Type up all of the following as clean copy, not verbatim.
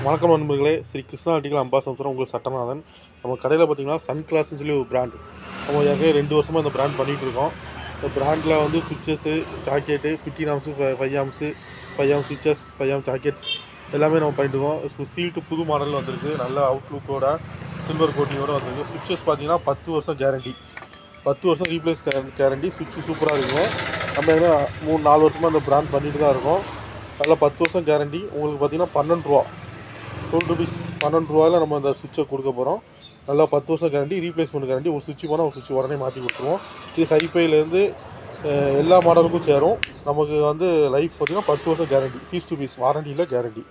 வணக்கம் நண்பர்களே, ஸ்ரீ கிருஷ்ணா ஆர்டிகல் அம்பாசமுத்திரம் உங்கள் சட்டநாதன். நம்ம கடையில் பார்த்தீங்கன்னா சன் கிளாஸ்ன்னு சொல்லி ஒரு பிராண்ட். நம்ம ஏற்கனவே 2 வருஷமாக இந்த பிராண்ட் பண்ணிகிட்ருக்கோம். இந்த பிராண்டில் வந்து சுவிட்சஸ்ஸு, ஜாக்கெட்டு, 15 ஆம்ஸு, 5 ஆம்ஸு, 5 ஆம்ஸ் சுவிட்சஸ், 5 ஆம்ஸ் ஜாக்கெட்ஸ் எல்லாமே நம்ம பண்ணிட்டுருக்கோம். சீல்ட்டு புது மாடல் வந்திருக்கு. நல்ல அவுட்லுக்கோட சில்வர் கோட்டிங்கோட வந்திருக்கு. சுவிட்சஸ் பார்த்தீங்கன்னா 10 வருஷம் கேரண்டி, 10 வருஷம் ரீப்ளேஸ் கேரண்டி. சுவிட்சு சூப்பராக இருக்குங்க. நம்ம ஏன்னா 3-4 வருஷமாக இந்த பிராண்ட் பண்ணிட்டு தான் இருக்கோம். அதில் 10 வருஷம் கேரண்டி. உங்களுக்கு பார்த்தீங்கன்னா ₹12 ₹12 நம்ம அந்த சுவிட்சை கொடுக்க போகிறோம். நல்லா 10 வருஷம் கேரண்டி, ரீப்ளேஸ்மெண்ட் கேரண்டி. ஒரு சுவிட்ச் போனால் ஒரு சுவிட்ச் உடனே மாற்றி கொடுத்துருவோம். இது ஹைஃபைலேருந்து எல்லா மாடலுக்கும் சேரும். நமக்கு வந்து லைஃப் பார்த்திங்கன்னா 10 வருஷம் கேரண்டி, பீஸ் டு பீஸ் வாரண்டியில் கேரண்டி.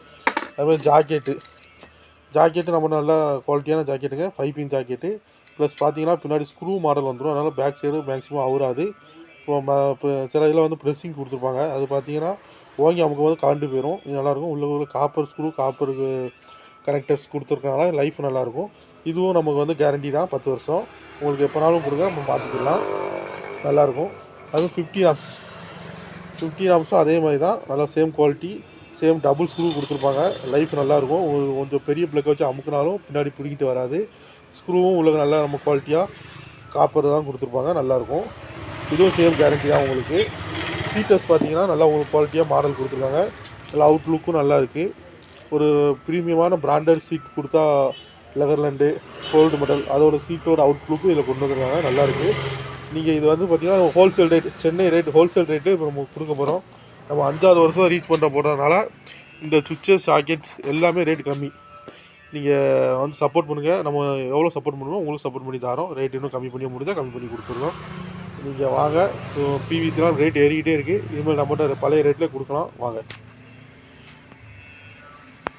அதுமாதிரி ஜாக்கெட்டு நம்ம நல்லா குவாலிட்டியான ஜாக்கெட்டுங்க, 5 பின் ஜாக்கெட்டு. ப்ளஸ் பார்த்தீங்கன்னா பின்னாடி ஸ்க்ரூ மாடல் வந்துடும். அதனால் பேக் சைடு மேக்ஸிமம் அவுராது. இப்போ சில இதில் வந்து ப்ரெஸ்ஸிங் கொடுத்துருப்பாங்க. அது பார்த்தீங்கன்னா ஓங்கி அமுக்கும் போது கழண்டு போயிடும். இது நல்லாயிருக்கும். உள்ள காப்பர் ஸ்க்ரூ, காப்பருக்கு கனெக்டர்ஸ் கொடுத்துருக்கனால லைஃப் நல்லாயிருக்கும். இதுவும் நமக்கு வந்து கேரண்டி தான், 10 வருஷம். உங்களுக்கு எப்போனாலும் கொடுங்க, நம்ம பார்த்துக்கலாம். நல்லாயிருக்கும். அதுவும் 15 ஆம்ஸும் அதே மாதிரி தான். நல்லா same quality, same double screw கொடுத்துருப்பாங்க. லைஃப் நல்லாயிருக்கும். கொஞ்சம் பெரிய ப்ளக் வச்சு அமுக்கினாலும் பின்னாடி பிடிக்கிட்டு வராது. ஸ்க்ரூவும் உள்ள நல்லா நம்ம குவாலிட்டியாக காப்பர் தான் கொடுத்துருப்பாங்க. நல்லாயிருக்கும். இதுவும் சேம் கேரண்டி தான் உங்களுக்கு. ஃபீச்சர்ஸ் பார்த்தீங்கன்னா நல்லா ஒரு குவாலிட்டியாக மாடல் கொடுத்துருக்காங்க. நல்லா அவுட்லுக்கும் நல்லா இருக்குது. ஒரு ப்ரீமியமான பிராண்டட் சீட் கொடுத்தா லெதர்லேண்டு கோல்டு மெட்டல் அதோட சீட்டோட அவுட்லுக்கும் இதில் கொண்டு வந்துருக்காங்க. நல்லாயிருக்கு. நீங்கள் இது வந்து பார்த்திங்கன்னா wholesale rate, Chennai rate wholesale rate இப்போ நம்ம கொடுக்க போகிறோம். நம்ம 5வது வருஷம் ரீச் பண்ண போகிறதுனால இந்த சுவிட்சஸ், ஜாக்கெட்ஸ் எல்லாமே ரேட் கம்மி. நீங்கள் வந்து சப்போர்ட் பண்ணுங்கள். நம்ம எவ்வளோ சப்போர்ட் பண்ணுவோம் உங்களுக்கு சப்போர்ட் பண்ணி தரோம். ரேட் இன்னும் கம்மி பண்ணி முடிஞ்சால் கம்மி பண்ணி கொடுத்துருக்கோம். நீங்கள் வாங்க. பிவிசிலாம் ரேட் ஏறிக்கிட்டே இருக்குது. இனிமேல் நம்மகிட்ட பழைய ரேட்டில் கொடுக்கலாம். வாங்க.